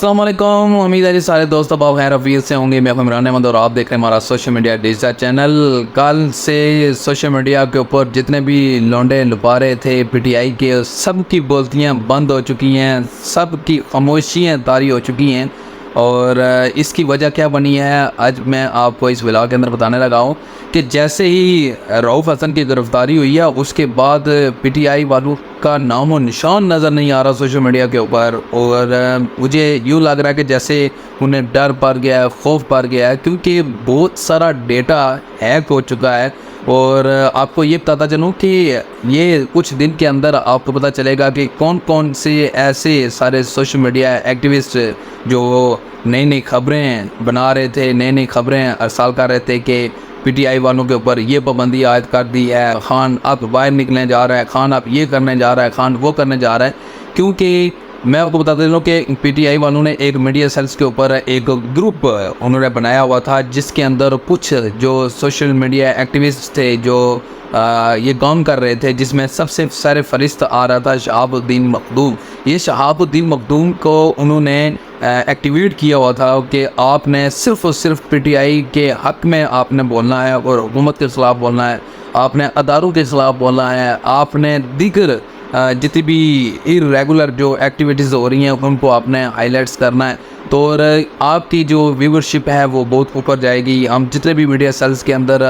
अस्सलामुअलैकुम, उम्मीद है जी सारे दोस्त अब खैर अफील से होंगे। मैं इमरान अहमद और आप देख रहे हैं हमारा सोशल मीडिया डिजिटल चैनल। कल से सोशल मीडिया के ऊपर जितने भी लौंडे लुपारे थे पीटीआई के, सब की बोलतियाँ बंद हो चुकी हैं, सब की खामोशियाँ तारी हो चुकी हैं। और इसकी वजह क्या बनी है आज मैं आपको इस व्लॉग के अंदर बताने लगा हूँ कि जैसे ही रऊफ़ हसन की गिरफ़्तारी हुई है उसके बाद पीटीआई वालों का नामो निशान नज़र नहीं आ रहा सोशल मीडिया के ऊपर। और मुझे यूँ लग रहा है कि जैसे उन्हें डर पड़ गया है, खौफ पड़ गया है, क्योंकि बहुत सारा डेटा हैक हो चुका है। और आपको ये बताता चलूँ कि ये कुछ दिन के अंदर आपको पता चलेगा कि कौन कौन से ऐसे सारे सोशल मीडिया एक्टिविस्ट जो नई नई खबरें बना रहे थे, नई नई खबरें अरसाल कर रहे थे कि पीटीआई वालों के ऊपर ये पाबंदी आयद कर दी है, खान अब बाहर निकलने जा रहा है, खान अब ये करने जा रहा है, खान वो करने जा रहा है। क्योंकि मैं आपको बताते चलूँ कि पीटीआई वालों ने एक मीडिया सेल्स के ऊपर एक ग्रुप उन्होंने बनाया हुआ था, जिसके अंदर कुछ जो सोशल मीडिया एक्टिविस्ट थे जो ये काम कर रहे थे, जिसमें सबसे सारे फरिस्त आ रहा था शहाबुद्दीन मखदूम। ये शहाबुद्दीन मखदूम को उन्होंने एक्टिवेट किया हुआ था कि आपने सिर्फ़ और सिर्फ पीटीआई के हक़ में आपने बोलना है और हुकूमत के ख़िलाफ़ बोलना है, आपने अदारों के ख़िलाफ़ बोलना है, आपने दीगर जितनी भी इरेगुलर जो एक्टिविटीज़ हो रही हैं उनको आपने हाईलाइट्स करना है। तो और आपकी जो व्यूवरशिप है वो बहुत ऊपर जाएगी। हम जितने भी मीडिया सेल्स के अंदर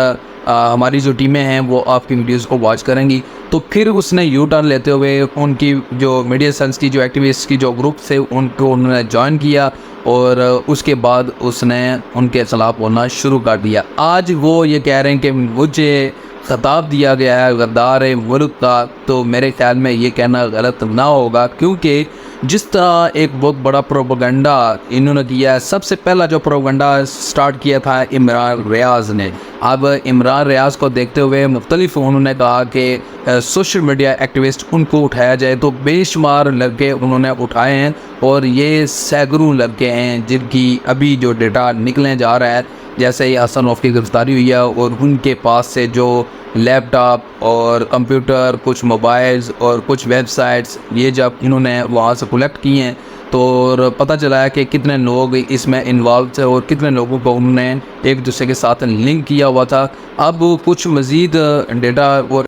हमारी जो टीमें हैं वो आपकी वीडियोस को वॉच करेंगी। तो फिर उसने यू टर्न लेते हुए उनकी जो मीडिया सेल्स की जो एक्टिविस्ट की जो ग्रुप थे उनको उन्होंने ज्वाइन किया और उसके बाद उसने उनके ख़िलाफ़ बोलना शुरू कर दिया। आज वो ये कह रहे हैं कि मुझे ख़िताब दिया गया है गद्दार मुल्क का, तो मेरे ख़्याल में ये कहना गलत ना होगा, क्योंकि जिस तरह एक बहुत बड़ा प्रोपेगेंडा इन्होंने किया है। सबसे पहला जो प्रोपेगेंडा स्टार्ट किया था इमरान रियाज़ ने। अब इमरान रियाज़ को देखते हुए मुख्तलिफ उन्होंने कहा कि सोशल मीडिया एक्टिविस्ट उनको उठाया जाए, तो बेशुमार लड़के उन्होंने उठाए हैं और ये सैकड़ों लड़के हैं जिनकी अभी जो डेटा निकलने जा रहा है। जैसे ही हसन रऊफ़ की गिरफ़्तारी हुई है और उनके पास से जो लैपटॉप और कंप्यूटर, कुछ मोबाइल्स और कुछ वेबसाइट्स ये जब इन्होंने वहाँ से कलेक्ट किए हैं तो पता चला है कि कितने लोग इसमें इन्वॉल्व थे और कितने लोगों को उन्होंने एक दूसरे के साथ लिंक किया हुआ था। अब कुछ मज़ीद डेटा और